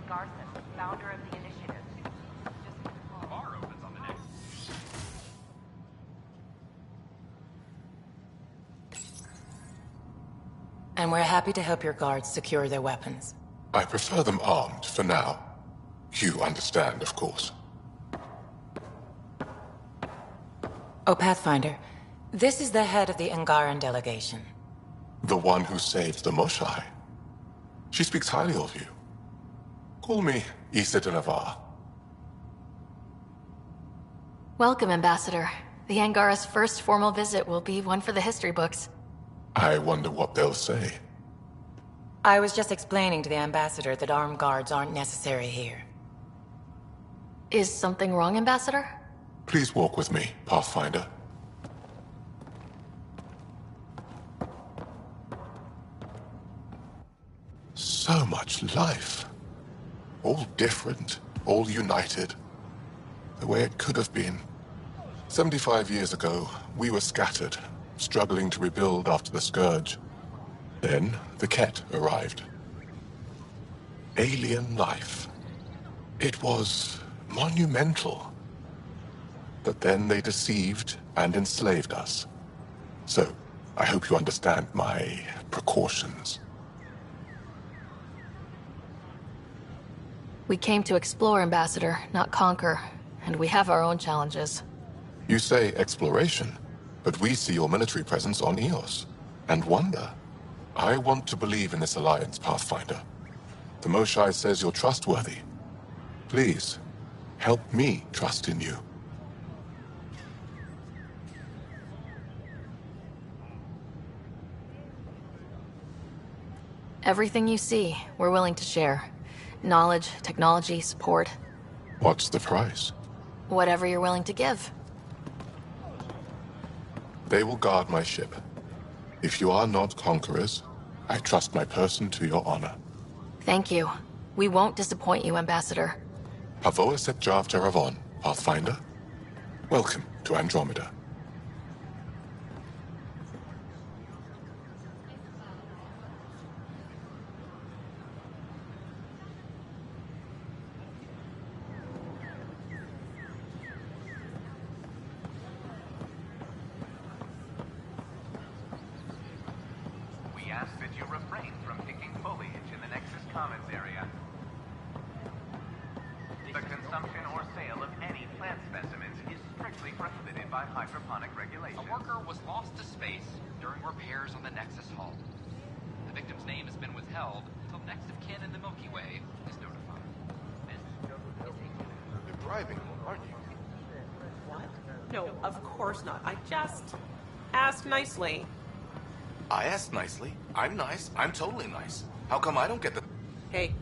Garson, founder of the initiative. The bar opens on the next. And we're happy to help your guards secure their weapons. I prefer them armed for now. You understand, of course. Oh, Pathfinder, this is the head of the Angaran delegation. The one who saved the Moshai. She speaks highly of you. Call me Issa de Navarre. Welcome, Ambassador. The Angara's first formal visit will be one for the history books. I wonder what they'll say. I was just explaining to the Ambassador that armed guards aren't necessary here. Is something wrong, Ambassador? Please walk with me, Pathfinder. So much life. All different, all united. The way it could have been. 75 years ago, we were scattered, struggling to rebuild after the Scourge. Then, the Ket arrived. Alien life. It was monumental. But then they deceived and enslaved us. So, I hope you understand my precautions. We came to explore, Ambassador, not conquer. And we have our own challenges. You say exploration, but we see your military presence on Eos, and wonder. I want to believe in this alliance, Pathfinder. The Moshai says you're trustworthy. Please, help me trust in you. Everything you see, we're willing to share. Knowledge, technology, support. What's the price? Whatever you're willing to give. They will guard my ship. If you are not conquerors, I trust my person to your honor. Thank you. We won't disappoint you, Ambassador. Havoa set Jav Teravon, Pathfinder. Welcome to Andromeda. We ask that you refrain from picking foliage in the Nexus Commons area. The consumption or sale of any plant specimens is strictly prohibited by hydroponic regulations. A worker was lost to space during repairs on the Nexus hull. The victim's name has been withheld until next of kin in the Milky Way is notified. You're bribing them, aren't you? What? No, of course not. I just asked nicely. I asked nicely. I'm nice. I'm totally nice. How come I don't get the... Hey,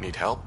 Need help?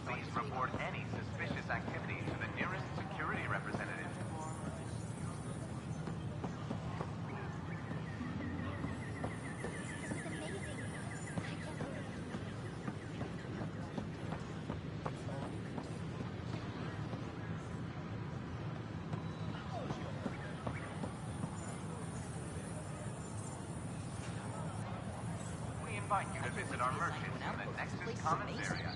Please report any suspicious activity to the nearest security representative. We invite you to visit our merchants in the Nexus Commons area.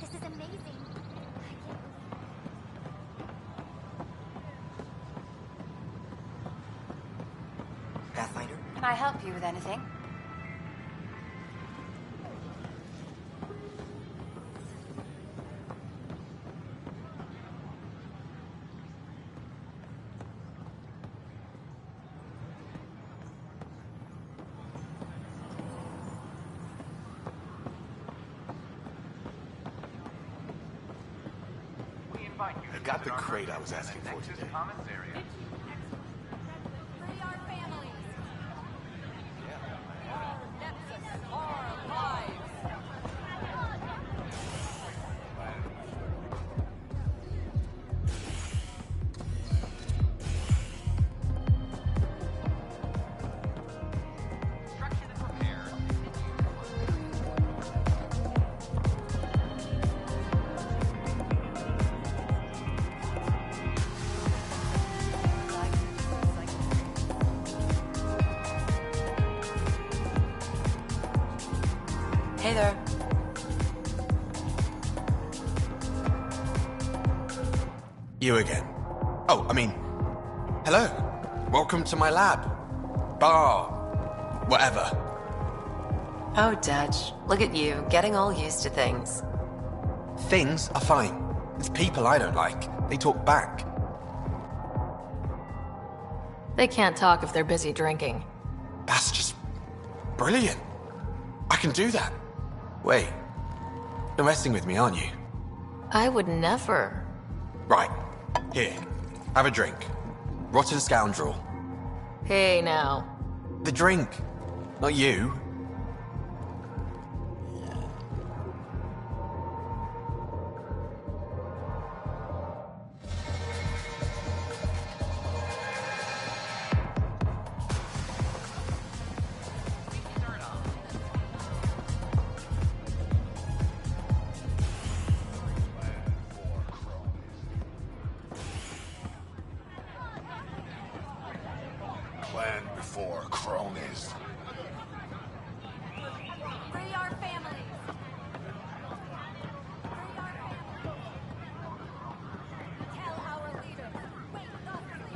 This is amazing. Pathfinder? Can I help you with anything? I got the crate I was asking for today. Commons area. Free our families. Construction and repair. Hey there. You again. Oh, hello. Welcome to my lab. Bar. Whatever. Oh, Dutch, look at you, getting all used to things. Things are fine. It's people I don't like. They talk back. They can't talk if they're busy drinking. That's just brilliant. I can do that. Wait. You're messing with me, aren't you? I would never. Right. Here. Have a drink. Rotten scoundrel. Hey, now. The drink. Not you. Clan before cronies. Free our families. Tell our leaders. Wake the sleepers.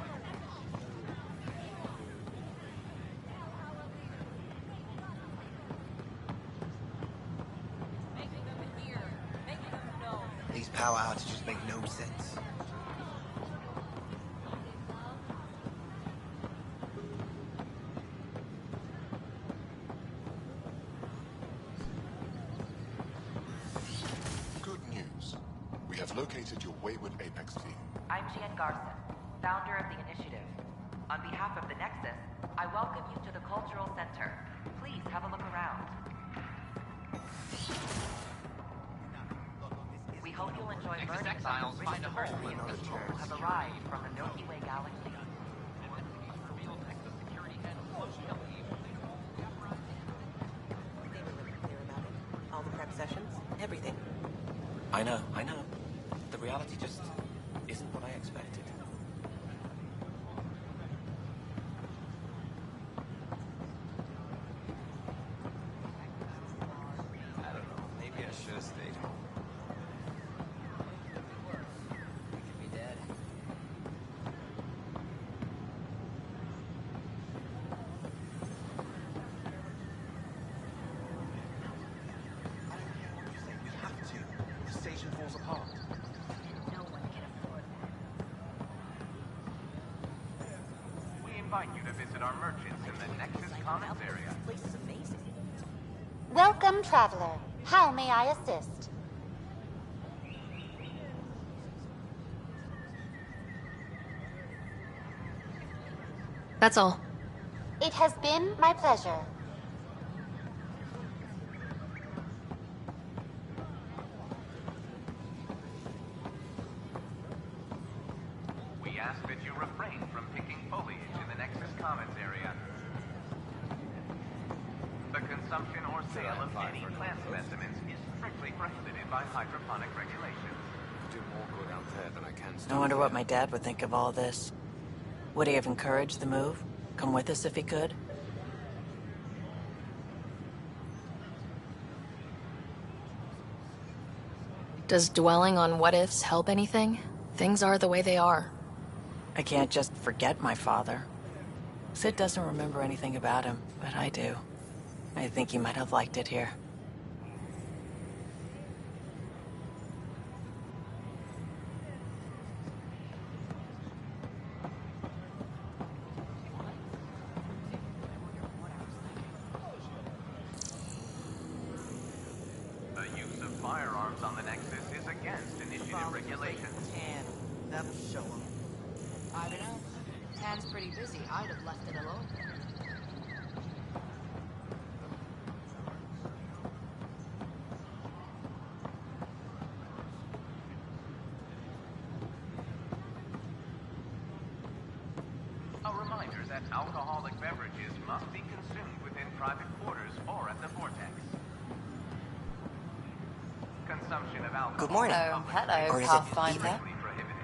Making them hear. Making them know. These power outages make no sense. Good news. We have located your wayward Apex team. I'm Jan Garson, founder of the initiative. On behalf of the Nexus, I welcome you to the Cultural Center. Please have a look around. We hope you'll enjoy Nexus learning about exiles the find a home diversity in of this people who world. have arrived from the Milky Way galaxy. Revealed Nexus security head They were really clear about it. All the prep sessions, everything. I know. The reality just isn't what I expected. I don't know. Maybe I should have stayed home. We could be dead. We have to. The station falls apart. No one can afford that. We invite you to visit our merchants in the Nexus Commons area. This place is amazing. Welcome, traveler. How may I assist? That's all. It has been my pleasure. We ask that you refrain from picking foliage in the Nexus Commons area. The consumption or sale of any plant specimens is strictly prohibited by hydroponic regulations. Do more good out there than I can. I wonder what my dad would think of all this. Would he have encouraged the move? Come with us if he could? Does dwelling on what ifs help anything? Things are the way they are. I can't just forget my father. Sid doesn't remember anything about him, but I do. I think he might have liked it here. The use of firearms on the Nexus is against initiative regulations. And that'll show them. I don't know. Tan's pretty busy. I'd have left it alone. A reminder that alcoholic beverages must be consumed within private quarters or at the vortex. Consumption of alcohol. Good morning. Hello, hello, Or is it Pathfinder. Strictly prohibited.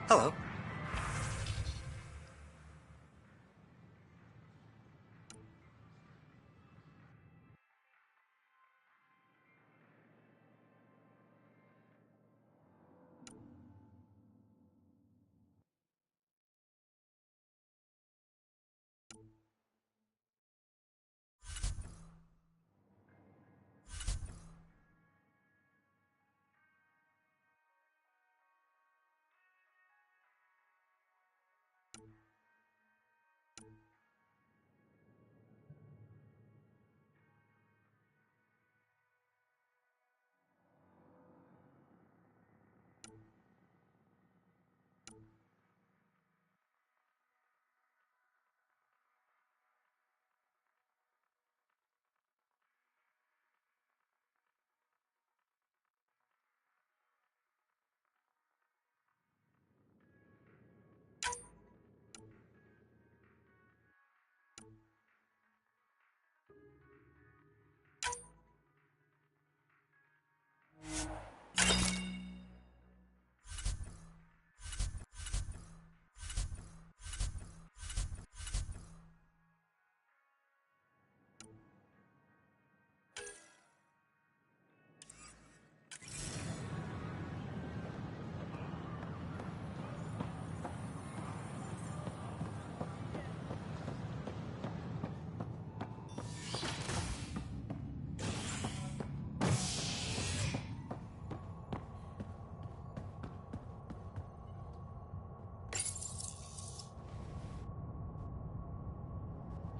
Hello.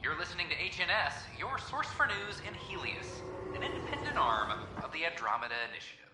You're listening to HNS, your source for news in Helios, an independent arm of the Andromeda Initiative.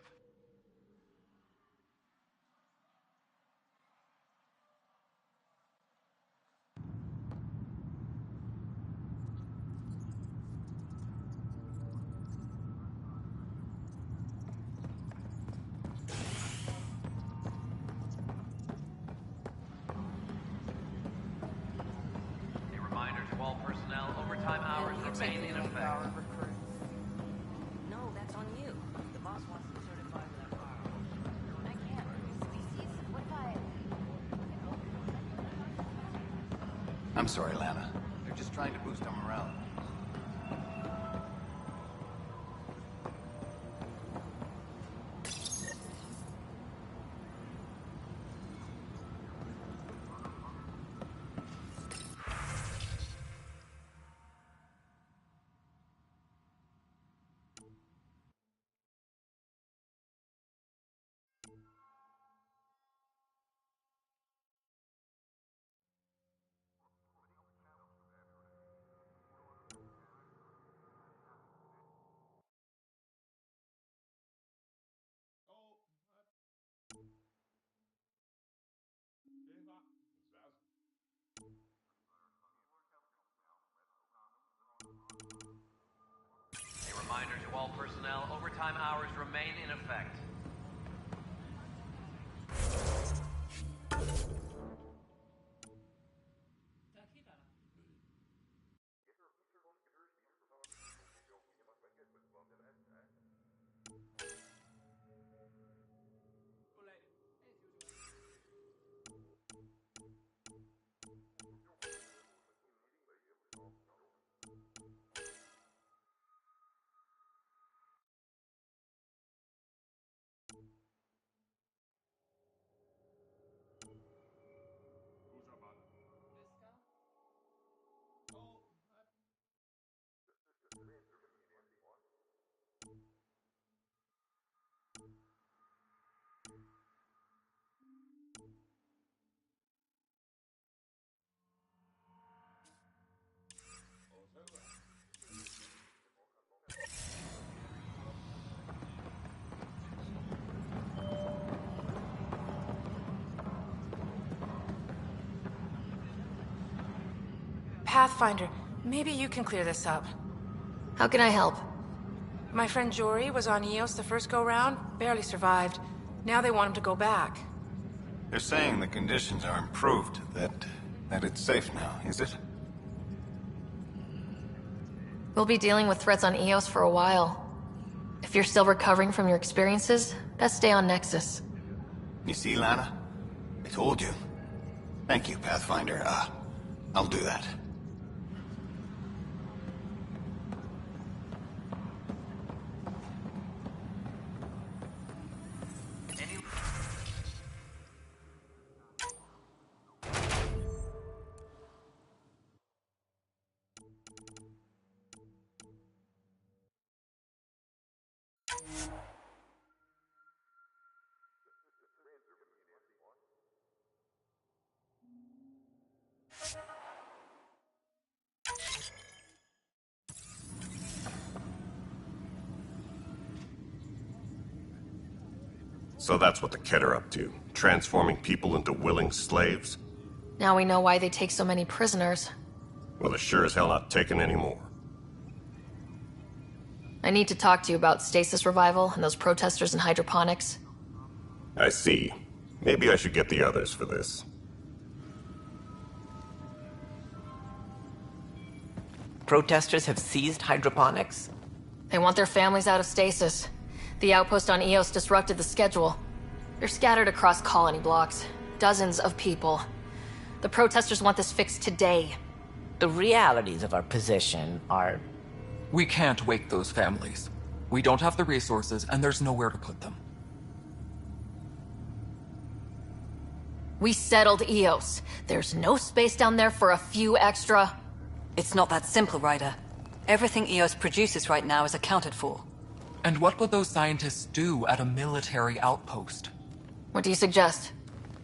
A reminder to all personnel, overtime hours remain in effect. No, that's on you. The boss wants to certify that file. I can't. Species? What if I'm sorry, Lana. They're just trying to boost our morale. A reminder to all personnel, overtime hours remain in effect. Pathfinder, maybe you can clear this up. How can I help? My friend Jory was on Eos the first go-round, barely survived. Now they want him to go back. They're saying the conditions are improved, that it's safe now, is it? We'll be dealing with threats on Eos for a while. If you're still recovering from your experiences, best stay on Nexus. You see, Lana? I told you. Thank you, Pathfinder. I'll do that. So that's what the Kett are up to, transforming people into willing slaves? Now we know why they take so many prisoners. Well, they're sure as hell not taking any more. I need to talk to you about stasis revival and those protesters in hydroponics. I see. Maybe I should get the others for this. Protesters have seized hydroponics? They want their families out of stasis. The outpost on Eos disrupted the schedule. They're scattered across colony blocks. Dozens of people. The protesters want this fixed today. The realities of our position are... We can't wake those families. We don't have the resources, and there's nowhere to put them. We settled Eos. There's no space down there for a few extra... It's not that simple, Ryder. Everything Eos produces right now is accounted for. And what would those scientists do at a military outpost? What do you suggest?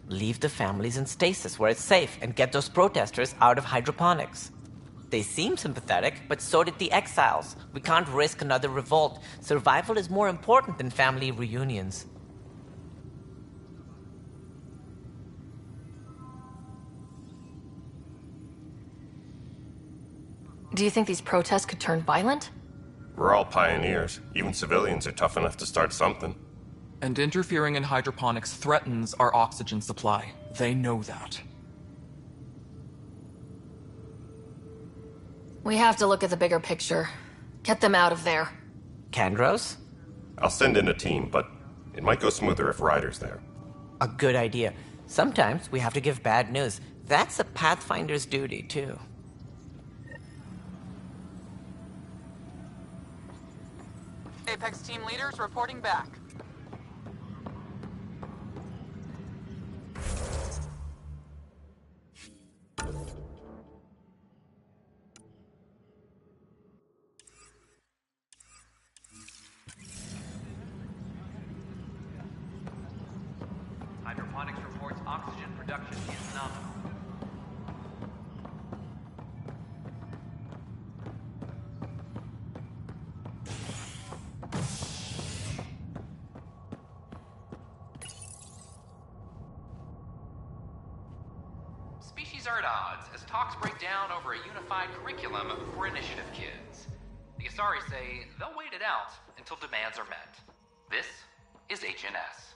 Leave the families in stasis where it's safe and get those protesters out of hydroponics. They seem sympathetic, but so did the exiles. We can't risk another revolt. Survival is more important than family reunions. Do you think these protests could turn violent? We're all pioneers. Even civilians are tough enough to start something. And interfering in hydroponics threatens our oxygen supply. They know that. We have to look at the bigger picture. Get them out of there. Kandros? I'll send in a team, but it might go smoother if Ryder's there. A good idea. Sometimes we have to give bad news. That's a Pathfinder's duty, too. Apex team leaders reporting back. Hydroponics reports oxygen production is nominal. Species are at odds as talks break down over a unified curriculum for initiative kids. The Asari say they'll wait it out until demands are met. This is HNS.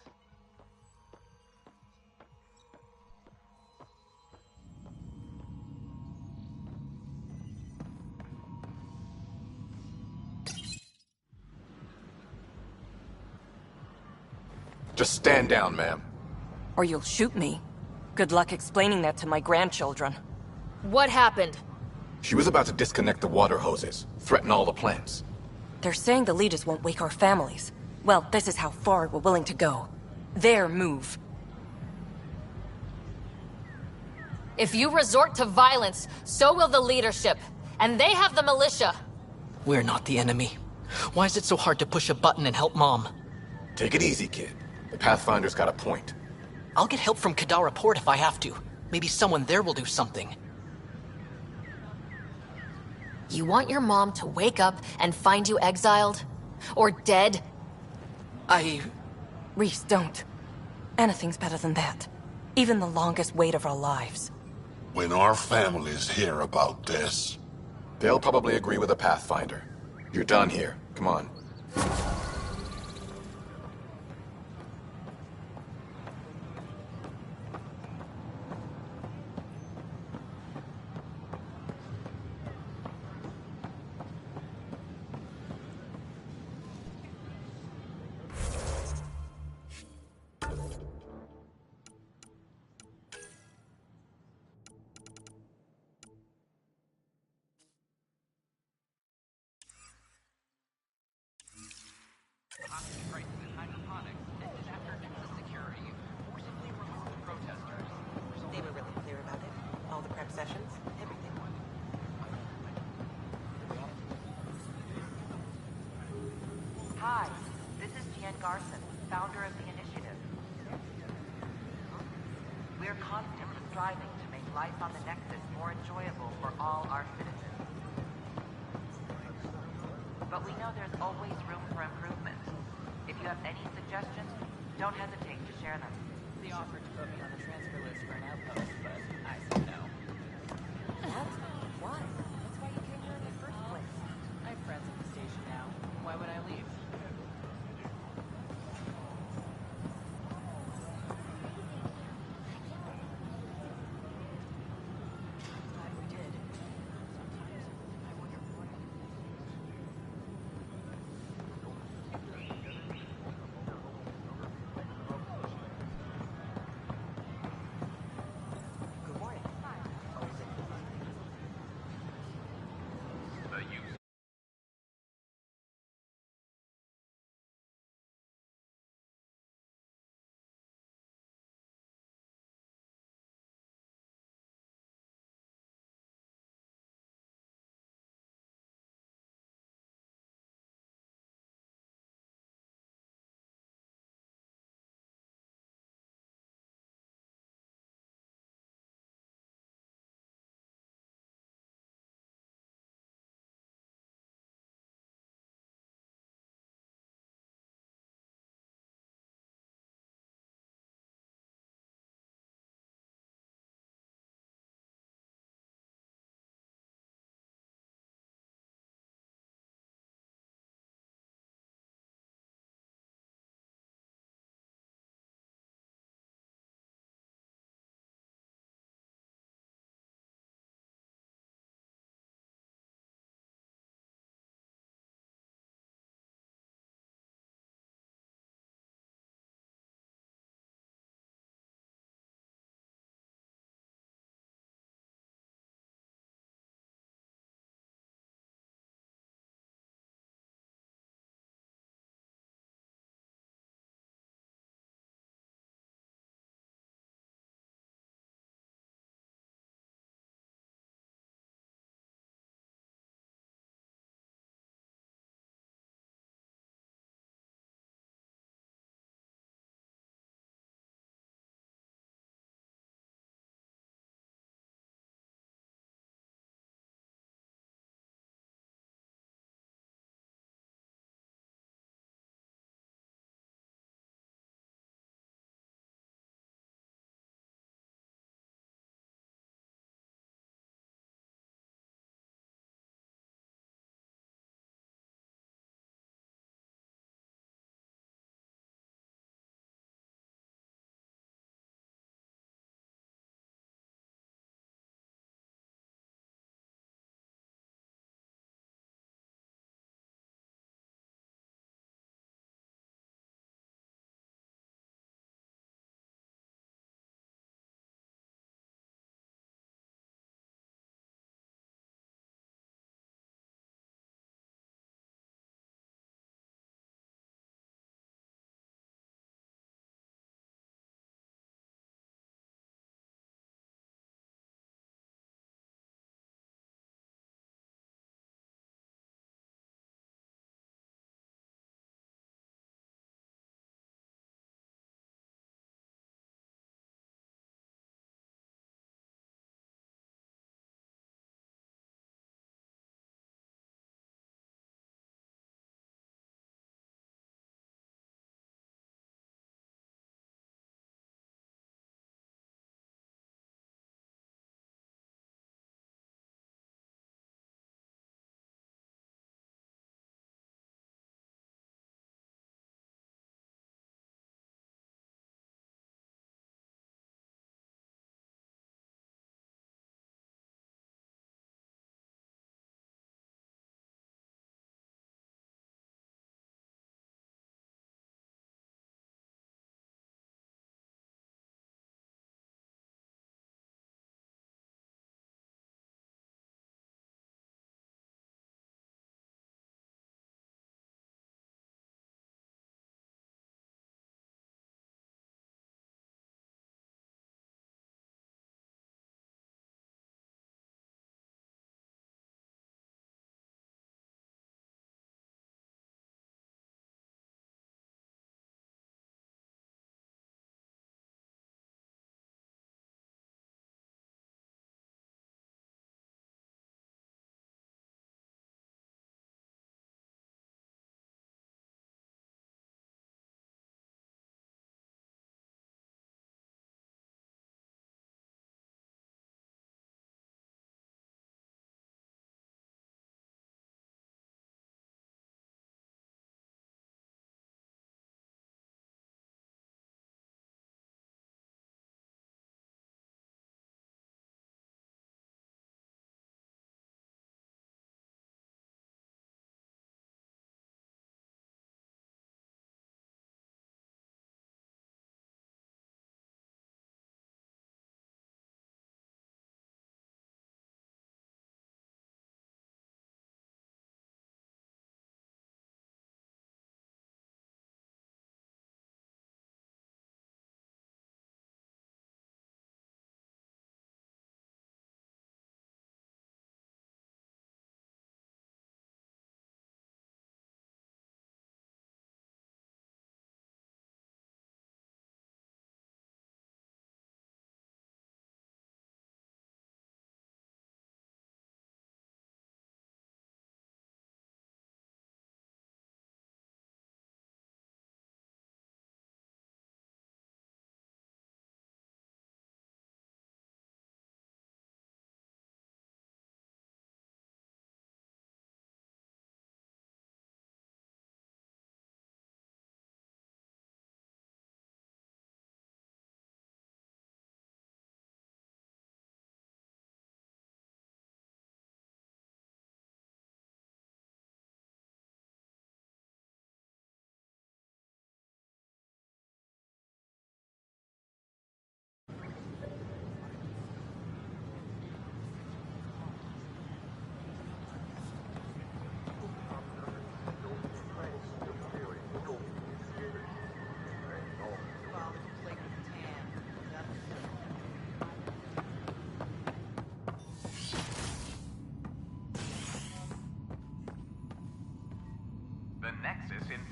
Just stand down, ma'am. Or you'll shoot me. Good luck explaining that to my grandchildren. What happened? She was about to disconnect the water hoses, threaten all the plants. They're saying the leaders won't wake our families. Well, this is how far we're willing to go. Their move. If you resort to violence, so will the leadership. And they have the militia. We're not the enemy. Why is it so hard to push a button and help Mom? Take it easy, kid. The Pathfinder's got a point. I'll get help from Kadara Port if I have to. Maybe someone there will do something. You want your mom to wake up and find you exiled? Or dead? Reese, don't. Anything's better than that. Even the longest wait of our lives. When our families hear about this... They'll probably agree with the Pathfinder. You're done here. Come on. Garson, founder of the initiative. We're constantly striving to make life on the Nexus more enjoyable for all our citizens. But we know there's always room for improvement. If you have any suggestions, don't hesitate to share them. They offered to put me on the transfer list for an outpost, but I said no. What? Why? That's why you came here in the first place. I have friends at the station now. Why would I leave? Glad we did. Sometimes I wonder what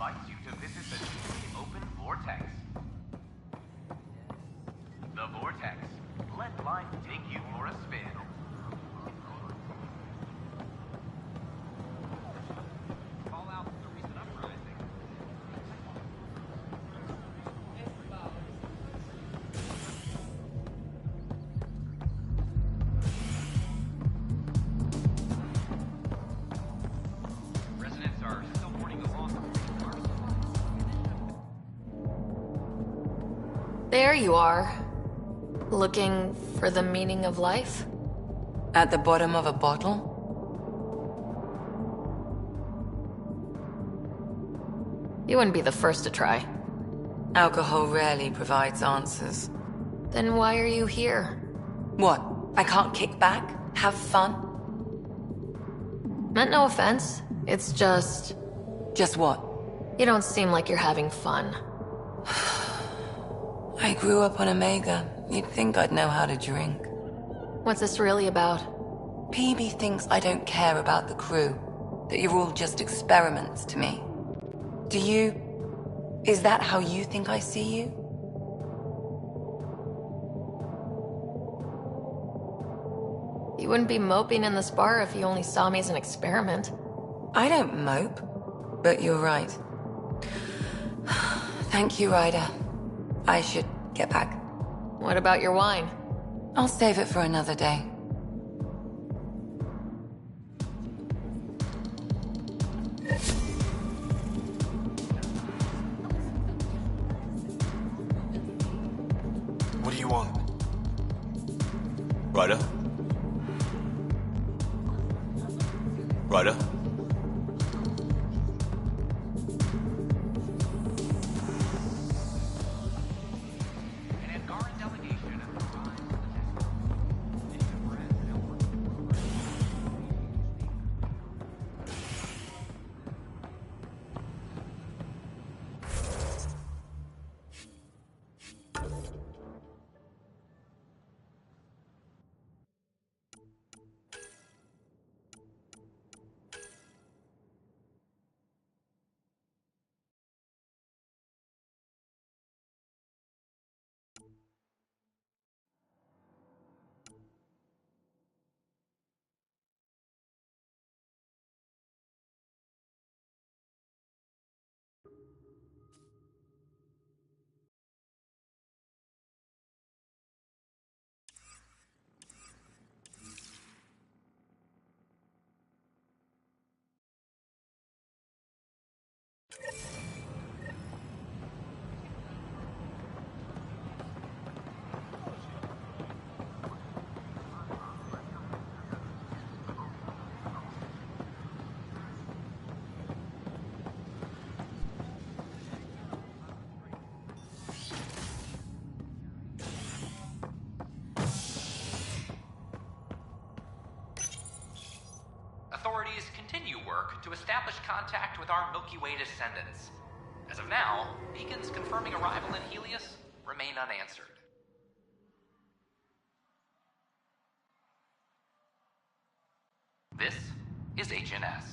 invites you to visit the newly opened Vortex. The Vortex. Let life take you for a spin. Fallout from the recent uprising. Residents are still mourning the loss of There you are. Looking for the meaning of life? At the bottom of a bottle? You wouldn't be the first to try. Alcohol rarely provides answers. Then why are you here? What? I can't kick back? Have fun? Meant no offense. It's just... Just what? You don't seem like you're having fun. I grew up on Omega. You'd think I'd know how to drink. What's this really about? PB thinks I don't care about the crew. That you're all just experiments to me. Do you... Is that how you think I see you? You wouldn't be moping in this bar if you only saw me as an experiment. I don't mope. But you're right. Thank you, Ryder. I should get back. What about your wine? I'll save it for another day. What do you want? Ryder? Ryder? Authorities continue work to establish contact with our Milky Way descendants. As of now, beacons confirming arrival in Helios remain unanswered. This is HNS.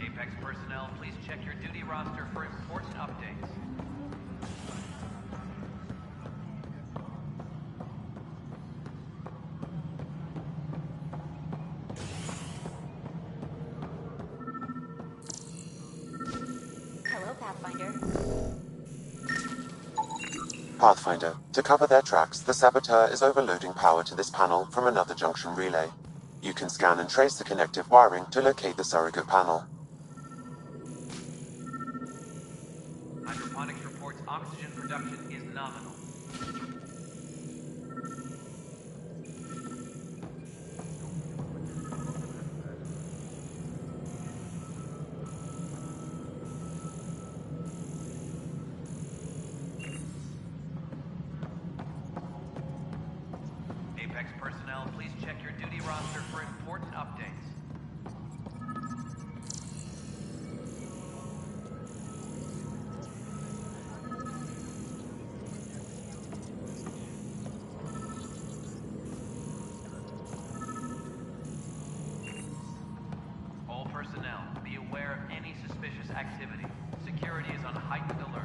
Apex personnel, please check your duty roster for important updates. Hello, Pathfinder. Pathfinder, to cover their tracks, the Saboteur is overloading power to this panel from another junction relay. You can scan and trace the connective wiring to locate the surrogate panel. Hydroponics reports oxygen production is nominal. Apex personnel, please check your duty roster for important updates. activity. Security is on heightened alert.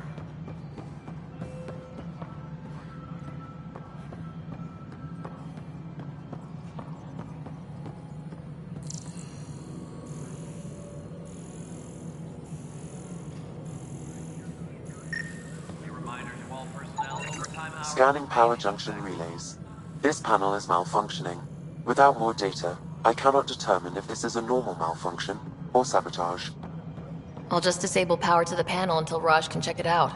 Scanning power junction relays. This panel is malfunctioning. Without more data, I cannot determine if this is a normal malfunction or sabotage. I'll just disable power to the panel until Raj can check it out.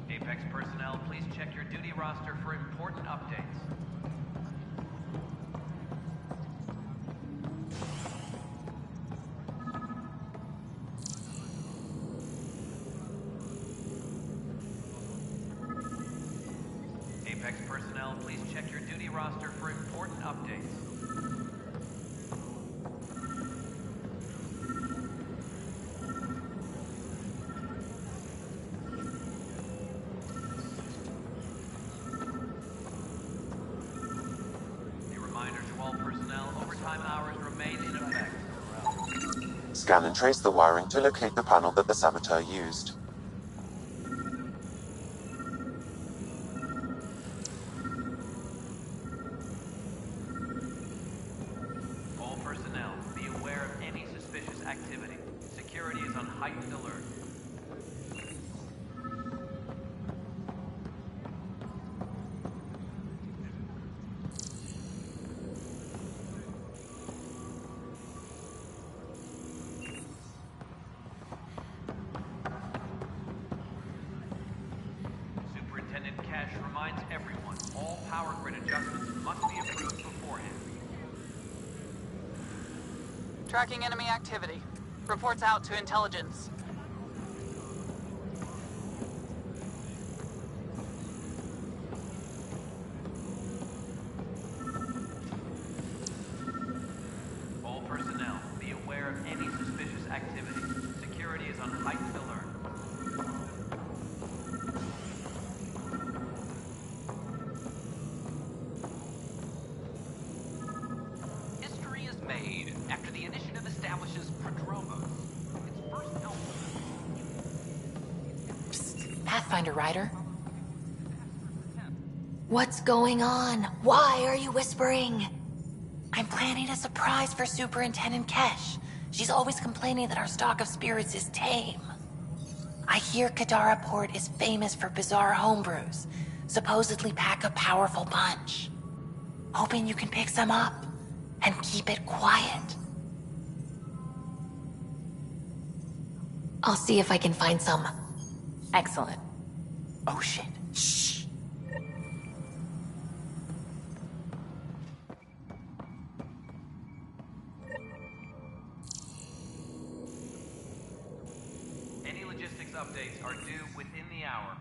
Apex personnel, please check your duty roster for important updates. Apex personnel, please check your duty roster for important updates. A reminder to all personnel, overtime hours remain in effect. Scan and trace the wiring to locate the panel that the saboteur used. All personnel, be aware of any suspicious activity. Security is on heightened alert. Superintendent Cash reminds everyone, all power grid adjustments must be approved beforehand. Tracking enemy activity. Reports out to intelligence. All personnel, be aware of any suspicious activity. Security is on heightened alert. History is made after the initiative establishes Prodromos. Its first Pathfinder Rider. What's going on? Why are you whispering? I'm planning a surprise for Superintendent Kesh. She's always complaining that our stock of spirits is tame. I hear Kadara Port is famous for bizarre homebrews, supposedly pack a powerful punch. Hoping you can pick some up and keep it quiet. I'll see if I can find some. Excellent. Oh shit. Shh. Any logistics updates are due within the hour.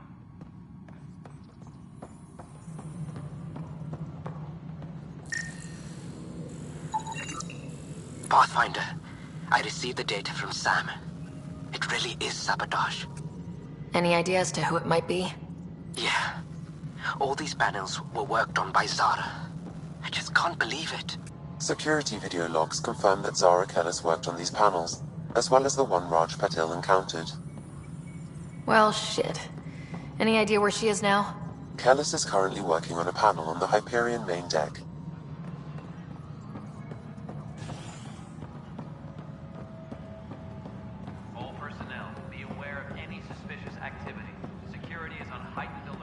Pathfinder, I received the data from Sam. It really is sabotage. Any idea as to who it might be? Yeah. All these panels were worked on by Zara. I just can't believe it. Security video logs confirm that Zara Kellis worked on these panels, as well as the one Raj Patil encountered. Well, shit. Any idea where she is now? Kellis is currently working on a panel on the Hyperion main deck. All personnel, be aware of any suspicious activity. Security is on heightened alert.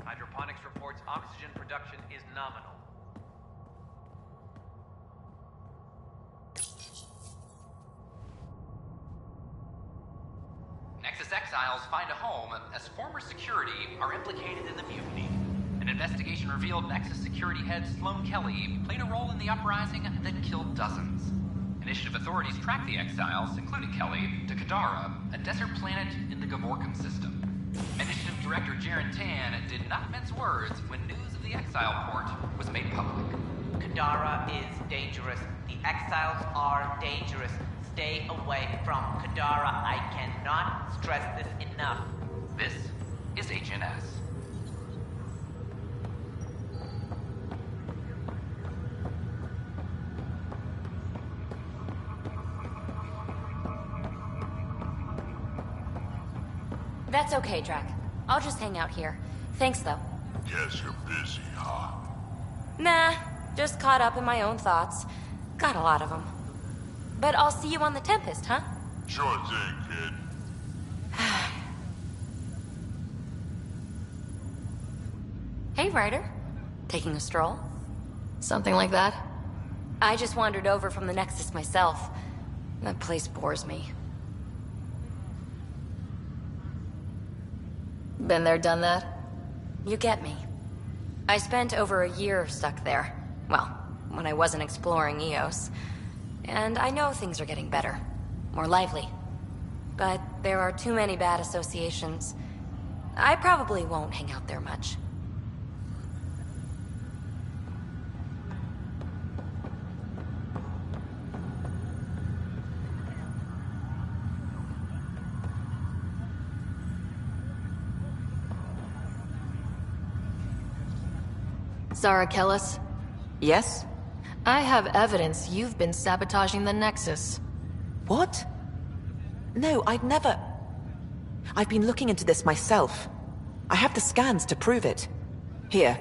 Hydroponics reports oxygen production is nominal. Nexus exiles find a home as former security are implicated in the mutiny. An investigation revealed Nexus security head Sloan Kelly played a role in the uprising that killed dozens. Initiative authorities tracked the exiles, including Kelly, to Kadara, a desert planet in the Gavorkan system. Initiative Director Jaren Tan did not mince words when news of the Exile port was made public. Kadara is dangerous. The exiles are dangerous. Stay away from Kadara. I cannot stress this enough. This is HNS. That's okay, Drac. I'll just hang out here. Thanks, though. Guess you're busy, huh? Nah, just caught up in my own thoughts. Got a lot of them. But I'll see you on the Tempest, huh? Sure thing, kid. Hey, Ryder. Taking a stroll? Something like that? I just wandered over from the Nexus myself. That place bores me. Been there, done that? You get me. I spent over a year stuck there. Well, when I wasn't exploring Eos. And I know things are getting better. More lively. But there are too many bad associations. I probably won't hang out there much. Zara Kellis? Yes? I have evidence you've been sabotaging the Nexus. What? No, I'd never... I've been looking into this myself. I have the scans to prove it. Here.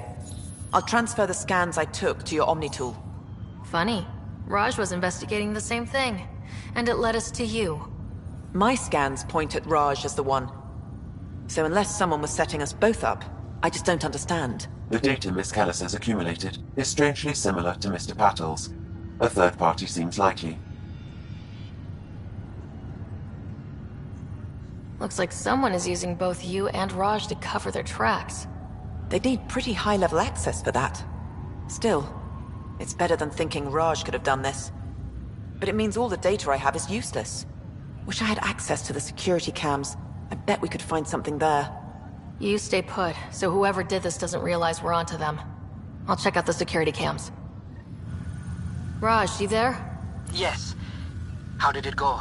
I'll transfer the scans I took to your Omni tool. Funny. Raj was investigating the same thing. And it led us to you. My scans point at Raj as the one. So unless someone was setting us both up, I just don't understand. The data Miss Kellis has accumulated is strangely similar to Mr. Pattel's. A third party seems likely. Looks like someone is using both you and Raj to cover their tracks. They need pretty high-level access for that. Still, it's better than thinking Raj could have done this. But it means all the data I have is useless. Wish I had access to the security cams. I bet we could find something there. You stay put, so whoever did this doesn't realize we're onto them. I'll check out the security cams. Raj, you there? Yes. How did it go?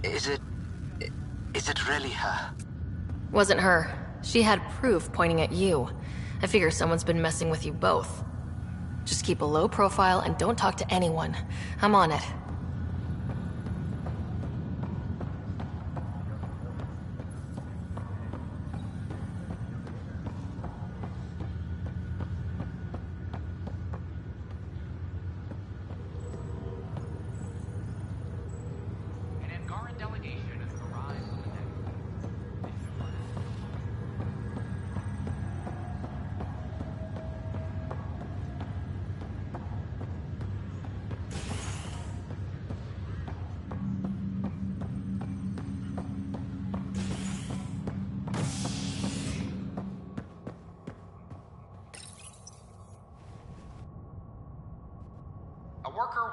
Is it really her? Wasn't her. She had proof pointing at you. I figure someone's been messing with you both. Just keep a low profile and don't talk to anyone. I'm on it.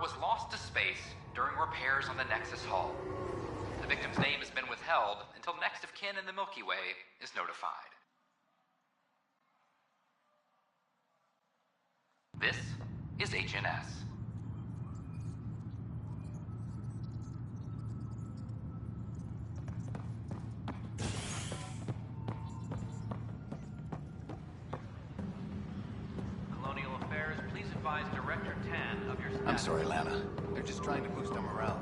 Was lost to space during repairs on the Nexus hull. The victim's name has been withheld until next of kin in the Milky Way is notified. This is HNS. Colonial Affairs, please advise Director Tan of your status. I'm sorry, Lana. They're just trying to boost our morale.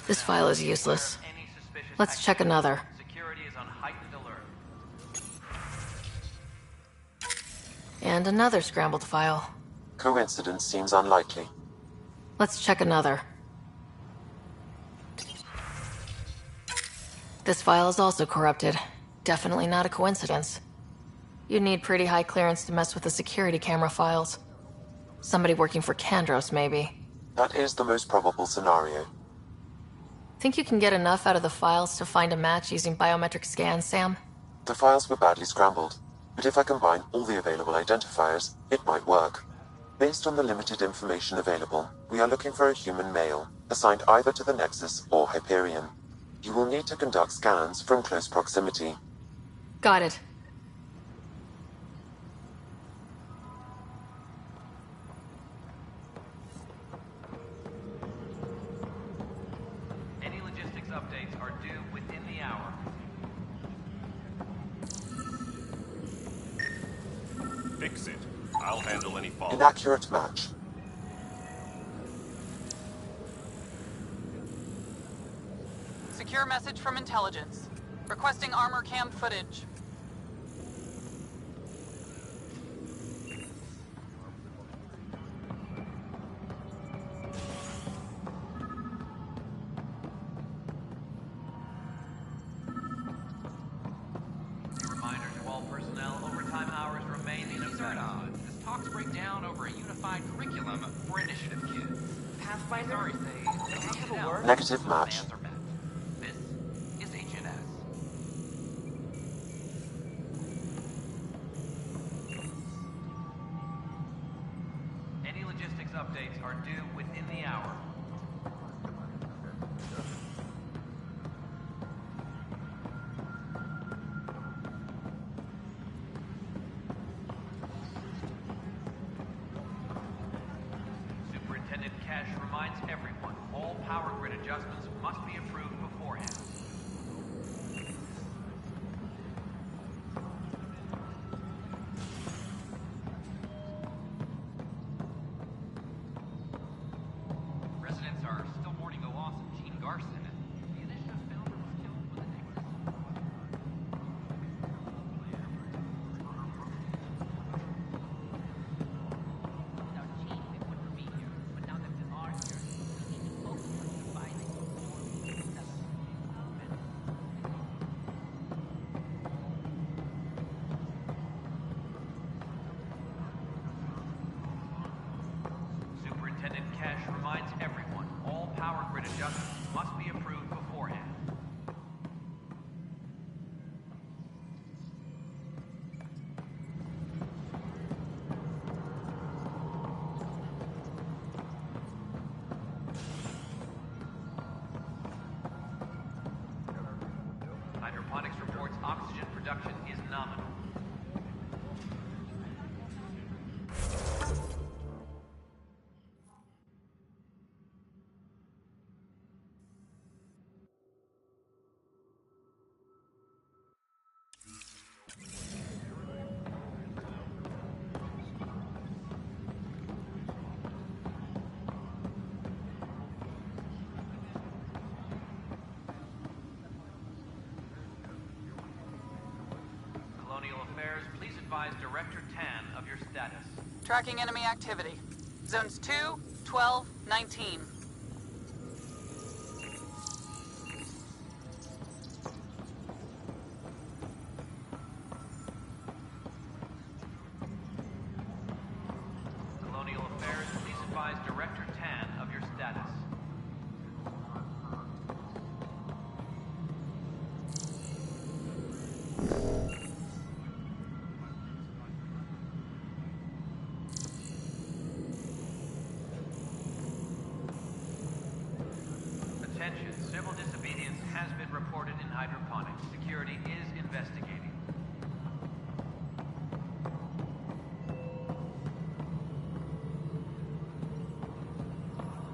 This file is useless. Let's check another. Security is on heightened alert. And another scrambled file. Coincidence seems unlikely. Let's check another. This file is also corrupted. Definitely not a coincidence. You'd need pretty high clearance to mess with the security camera files. Somebody working for Kandros, maybe. That is the most probable scenario. Think you can get enough out of the files to find a match using biometric scans, Sam? The files were badly scrambled, but if I combine all the available identifiers, it might work. Based on the limited information available, we are looking for a human male, assigned either to the Nexus or Hyperion. You will need to conduct scans from close proximity. Got it. Any logistics updates are due within the hour. Fix it. I'll handle any follow-up. Inaccurate match. Secure message from intelligence. Requesting armor cam footage. A reminder to all personnel, overtime hours remain in effect. Odds, as talks break down over a unified curriculum for initiative kids. Pathfinder? Sorry, say, I have a word? Negative match. Demands are met. This is HNS. Any logistics updates are due within the hour. Superintendent Cash reminds everyone, all power grid adjustments must be approved beforehand. Residents are still mourning the loss of Gene Garson. The initiative's founder was killed with a necklace. Without Gene, we wouldn't be here. But now that we are here, we need to focus on devising more Superintendent Cash reminds everyone, all power grid adjustments must be approved beforehand. Hydroponics reports oxygen production is nominal. Colonial Affairs, please advise Director Tan of your status. Tracking enemy activity. Zones 2, 12, 19. Colonial Affairs, please advise Director Tan of your status. Attention, civil disobedience has been reported in hydroponics. Security is investigating.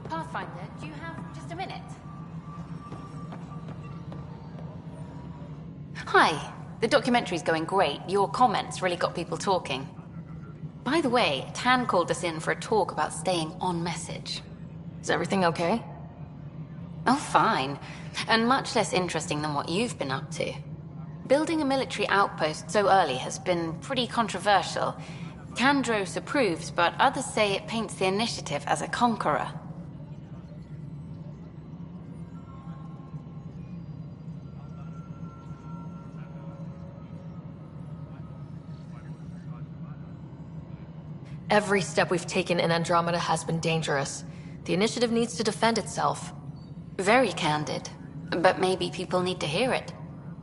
Pathfinder, do you have just a minute? Hi. The documentary's going great. Your comments really got people talking. By the way, Tan called us in for a talk about staying on message. Is everything okay? Oh, fine. And much less interesting than what you've been up to. Building a military outpost so early has been pretty controversial. Kandros approves, but others say it paints the initiative as a conqueror. Every step we've taken in Andromeda has been dangerous. The initiative needs to defend itself. Very candid. But maybe people need to hear it.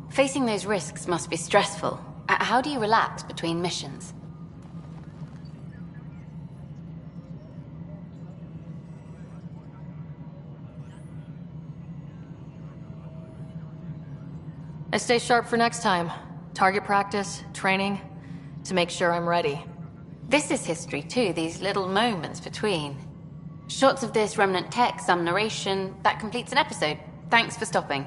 Facing those risks must be stressful. How do you relax between missions? I stay sharp for next time. Target practice, training, to make sure I'm ready. This is history too, these little moments between. Shots of this remnant tech, some narration, that completes an episode. Thanks for stopping.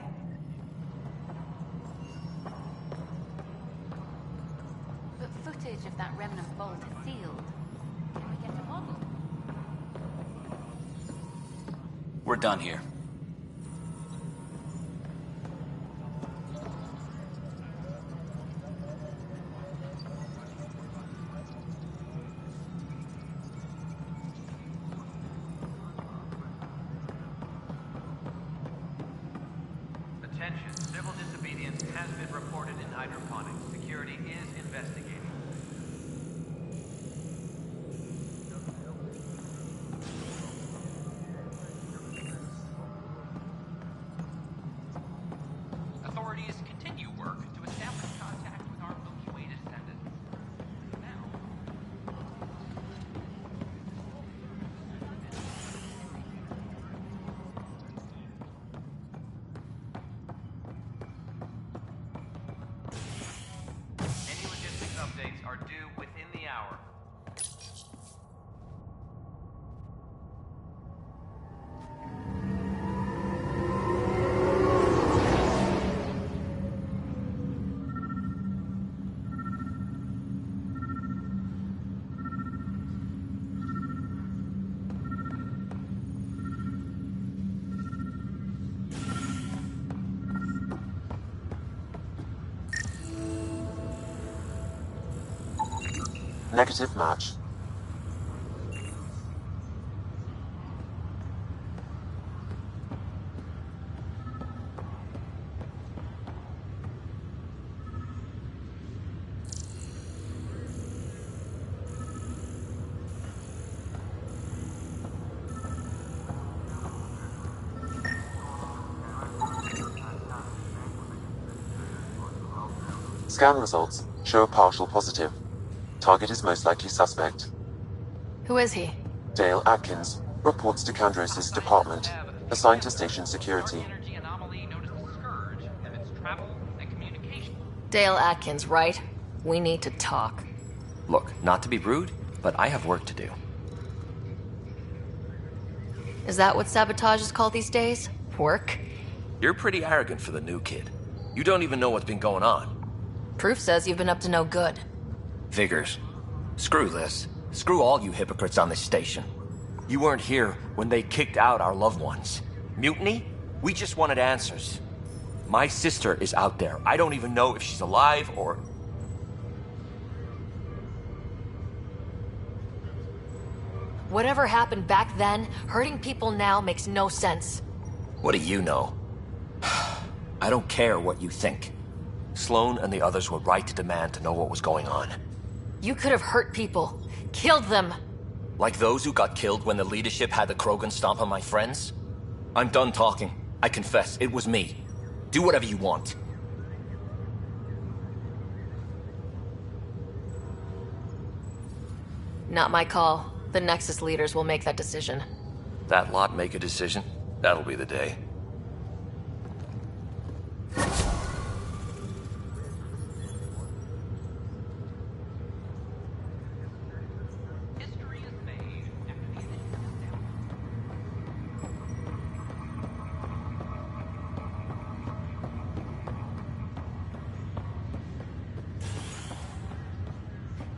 But footage of that remnant vault is sealed. Can we get a model? We're done here. Attention, civil disobedience has been reported in hydroponics. Security is investigating. Authorities continue work to establish contact with our Milky Way descendants. Any logistics updates are due within the hour. Negative match. Scan results show a partial positive. Target is most likely suspect. Who is he? Dale Atkins reports to Kandros' department, assigned to station security. Dale Atkins, right? We need to talk. Look, not to be rude, but I have work to do. Is that what sabotage is called these days? Work? You're pretty arrogant for the new kid. You don't even know what's been going on. Proof says you've been up to no good. Figures. Screw this. Screw all you hypocrites on this station. You weren't here when they kicked out our loved ones. Mutiny? We just wanted answers. My sister is out there. I don't even know if she's alive or... Whatever happened back then, hurting people now makes no sense. What do you know? I don't care what you think. Sloan and the others were right to demand to know what was going on. You could have hurt people. Killed them. Like those who got killed when the leadership had the Krogan stomp on my friends? I'm done talking. I confess, it was me. Do whatever you want. Not my call. The Nexus leaders will make that decision. That lot make a decision? That'll be the day.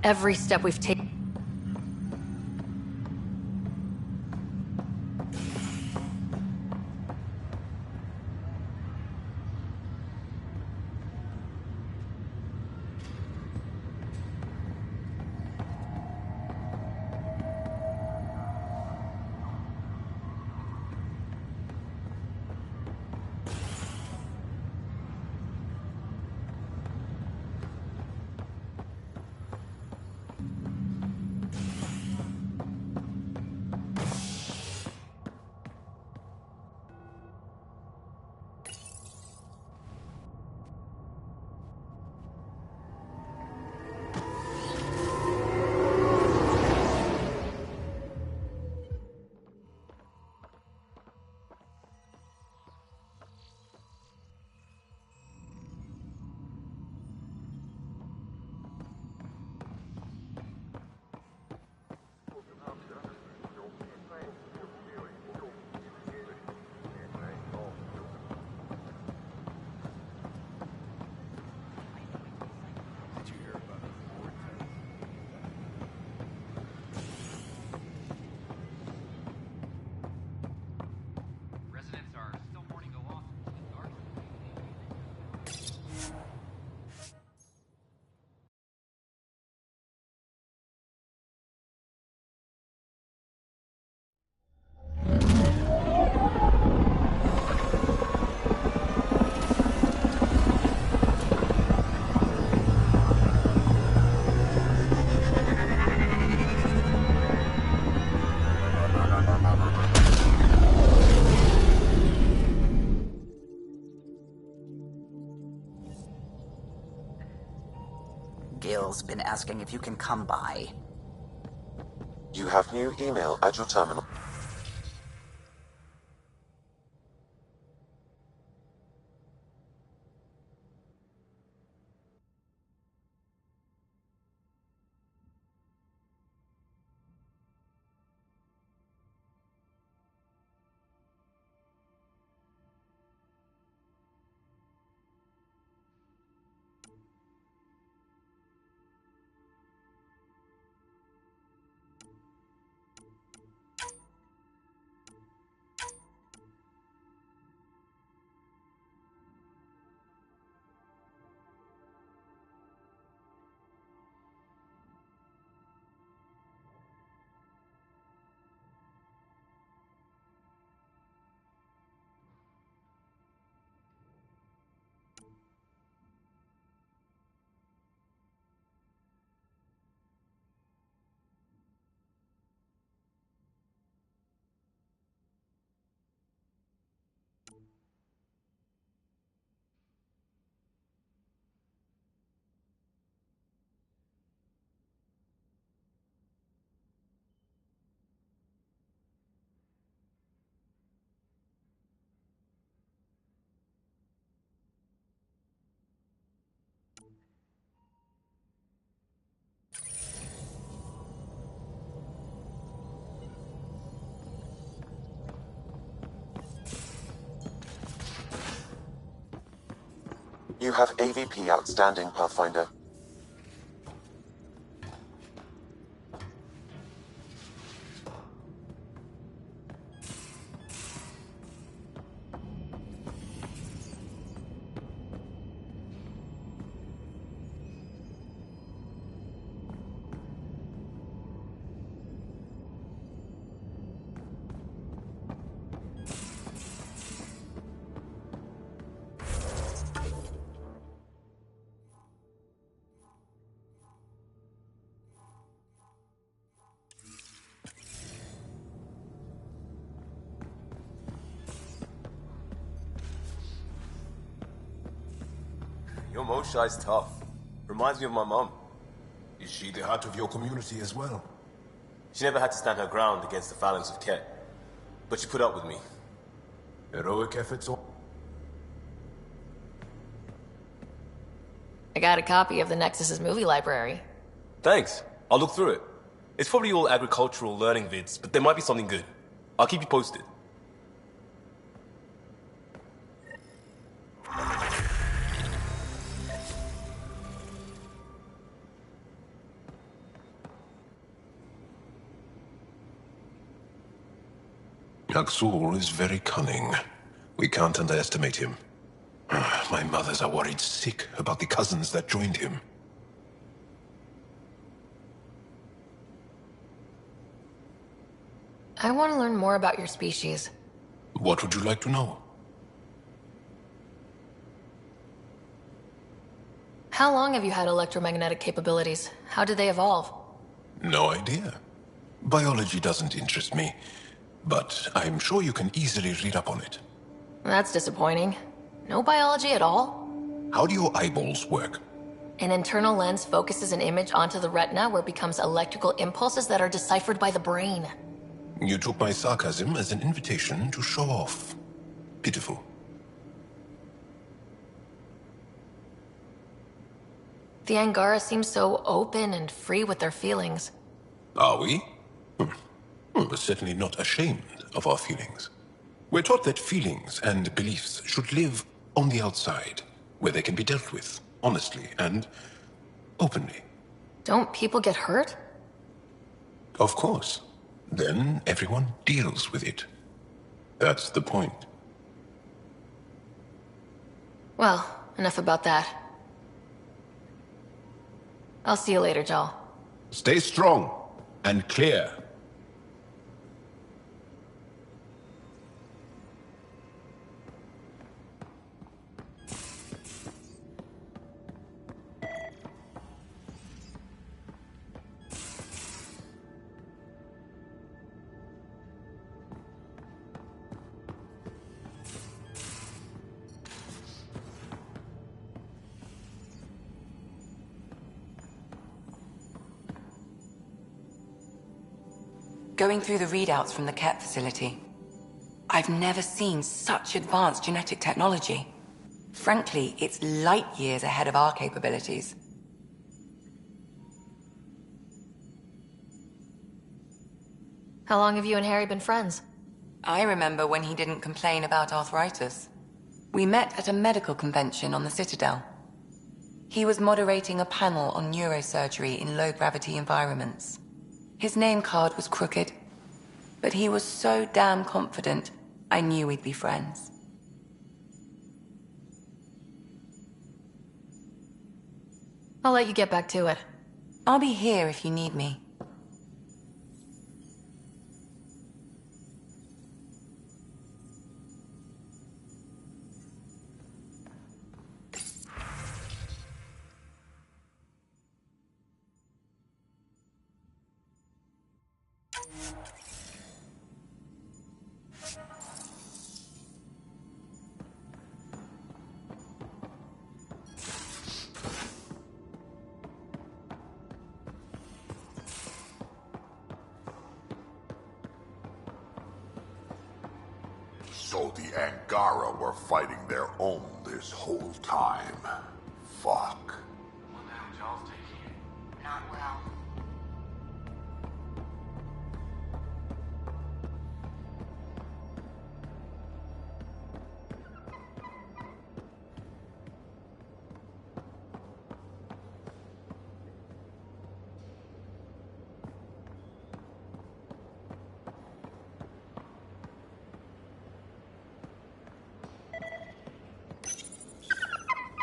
Every step we've taken... Bill's been asking if you can come by. You have new email at your terminal. You have AVP outstanding, Pathfinder. Your Moshai's tough. Reminds me of my mom. Is she the heart of your community as well? She never had to stand her ground against the phalanx of Ket. But she put up with me. Heroic efforts or... I got a copy of the Nexus's movie library. Thanks. I'll look through it. It's probably all agricultural learning vids, but there might be something good. I'll keep you posted. Aksul is very cunning. We can't underestimate him. My mothers are worried sick about the cousins that joined him. I want to learn more about your species. What would you like to know? How long have you had electromagnetic capabilities? How did they evolve? No idea. Biology doesn't interest me, but I'm sure you can easily read up on it. That's disappointing. No biology at all? How do your eyeballs work? An internal lens focuses an image onto the retina where it becomes electrical impulses that are deciphered by the brain. You took my sarcasm as an invitation to show off. Pitiful. The Angara seem so open and free with their feelings. Are we? We're certainly not ashamed of our feelings. We're taught that feelings and beliefs should live on the outside, where they can be dealt with, honestly and openly. Don't people get hurt? Of course. Then everyone deals with it. That's the point. Well, enough about that. I'll see you later, Jal. Stay strong and clear. Going through the readouts from the Ket facility, I've never seen such advanced genetic technology. Frankly, it's light years ahead of our capabilities. How long have you and Harry been friends? I remember when he didn't complain about arthritis. We met at a medical convention on the Citadel. He was moderating a panel on neurosurgery in low-gravity environments. His name card was crooked, but he was so damn confident, I knew we'd be friends. I'll let you get back to it. I'll be here if you need me. So the Angara were fighting their own this whole time. Fuck. Not well.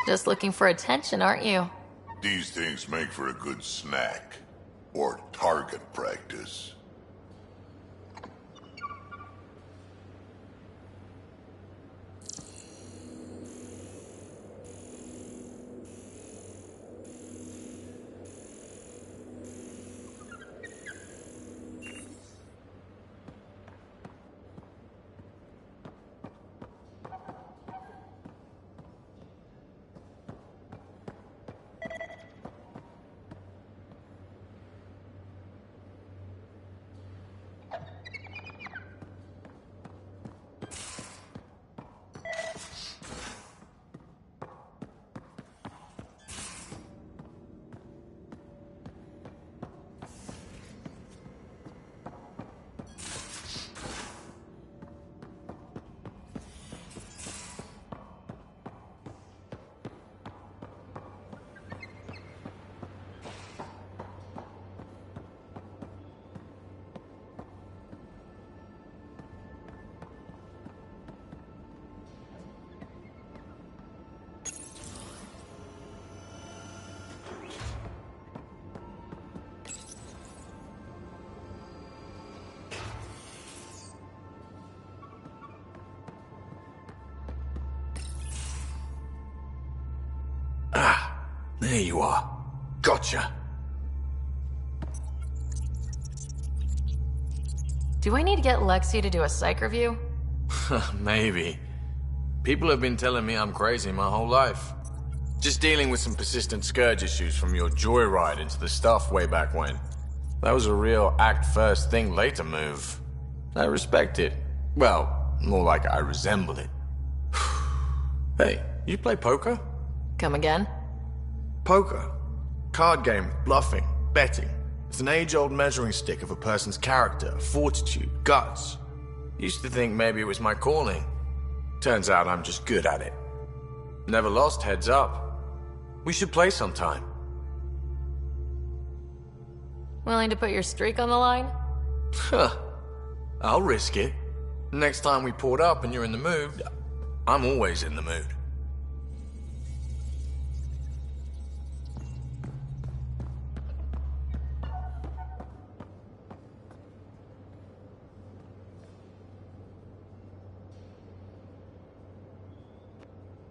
Just looking for attention, aren't you? These things make for a good snack. Or target practice. There you are. Gotcha. Do I need to get Lexi to do a psych review? Maybe. People have been telling me I'm crazy my whole life. Just dealing with some persistent scourge issues from your joyride into the stuff way back when. That was a real act first, think later move. I respect it. Well, more like I resemble it. Hey, you play poker? Come again? Poker. Card game, bluffing, betting. It's an age-old measuring stick of a person's character, fortitude, guts. Used to think maybe it was my calling. Turns out I'm just good at it. Never lost heads up. We should play sometime. Willing to put your streak on the line? Huh. I'll risk it. Next time we port up and you're in the mood, I'm always in the mood.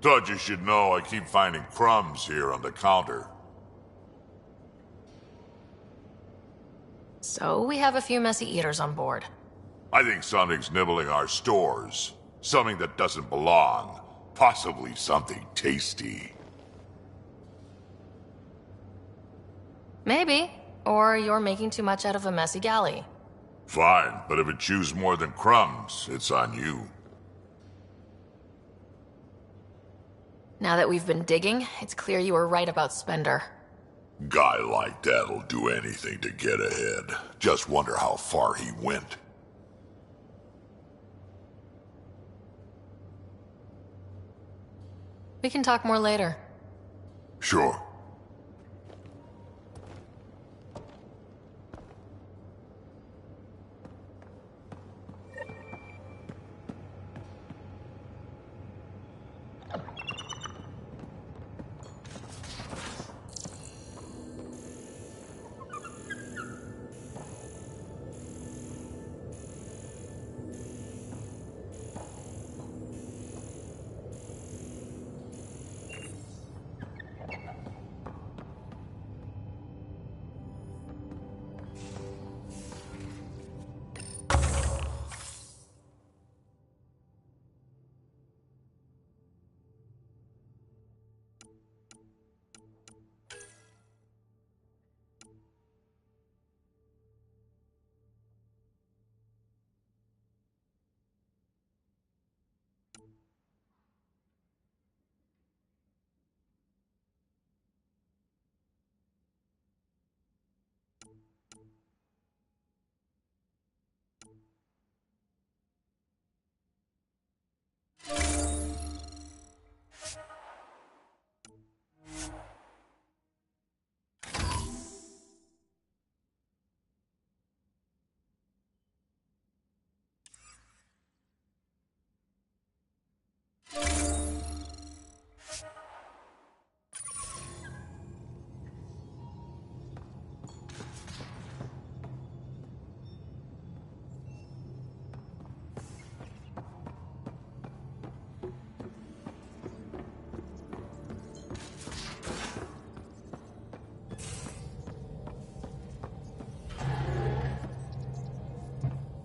Thought you should know I keep finding crumbs here on the counter. So we have a few messy eaters on board. I think something's nibbling our stores. Something that doesn't belong. Possibly something tasty. Maybe. Or you're making too much out of a messy galley. Fine, but if it chews more than crumbs, it's on you. Now that we've been digging, it's clear you were right about Spender. Guy like that'll do anything to get ahead. Just wonder how far he went. We can talk more later. Sure.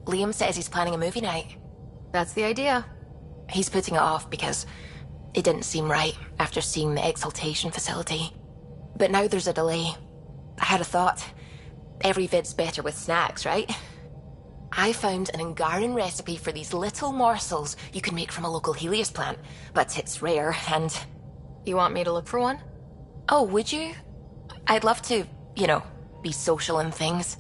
Liam says he's planning a movie night. That's the idea. He's putting it off because it didn't seem right after seeing the exaltation facility. But now there's a delay. I had a thought. Every vid's better with snacks, right? I found an Angaran recipe for these little morsels you can make from a local Helios plant, but it's rare and... You want me to look for one? Oh, would you? I'd love to, you know, be social and things.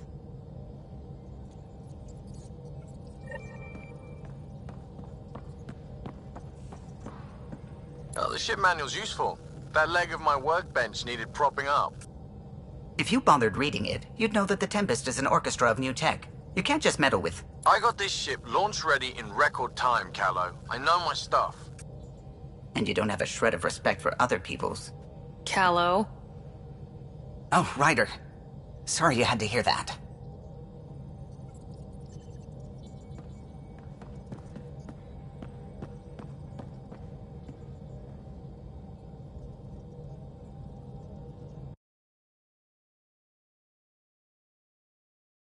Oh, the ship manual's useful. That leg of my workbench needed propping up. If you bothered reading it, you'd know that the Tempest is an orchestra of new tech. You can't just meddle with... I got this ship launch ready in record time, Callow. I know my stuff. And you don't have a shred of respect for other people's. Callow. Oh, Ryder. Sorry you had to hear that.